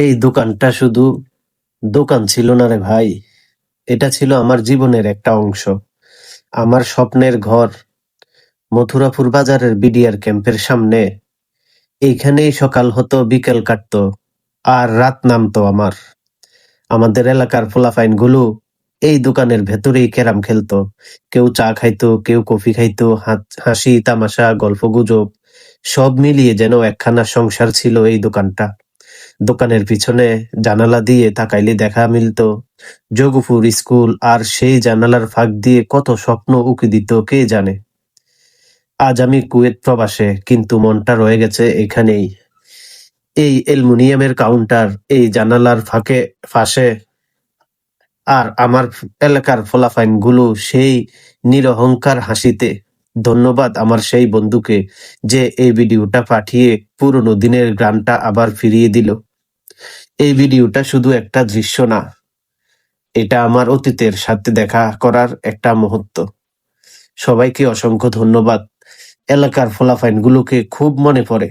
এই দোকানটা শুধু দোকান ছিল না রে ভাই, এটা ছিল আমার জীবনের একটা অংশ। আমার স্বপ্নের ঘর মথুরাপুর বাজারের বিডিআর ক্যাম্পের সামনে। এইখানেই সকাল হতো, বিকেল কাটতো, আর রাত নামতো আমার। আমাদের এলাকার পোলাপাইনগুলো এই দোকানের ভেতরেই ক্যারাম খেলতো। কেউ চা খাইতো, কেউ কফি খাইতো, হাসি তামাশা গল্প গুজব সব মিলিয়ে যেন একখানা সংসার ছিল এই দোকানটা। দোকানের পিছনে জানালা দিয়ে তাকাইলে দেখা মিলতো যোগপুর স্কুল, আর সেই জানালার ফাঁক দিয়ে কত স্বপ্ন উকি দিত কে জানে। আজ আমি কুয়েত প্রবাসে, কিন্তু মনটা রয়ে গেছে এখানেই। এই অ্যালুমিনিয়ামের কাউন্টার, এই জানালার ফাঁসে, আর আমার এলাকার ফলাফাইন গুলো সেই নিরহংকার হাসিতে। ধন্যবাদ আমার সেই বন্ধুকে যে এই ভিডিওটা পাঠিয়ে পুরনো দিনের গ্রামটা আবার ফিরিয়ে দিল। এই ভিডিওটা শুধু একটা দৃশ্য না, এটা আমার অতীতের সাথে দেখা করার একটা মুহূর্ত। সবাইকে অসংখ্য ধন্যবাদ। এলাকার ফলাফাইন গুলোকে খুব মনে পড়ে।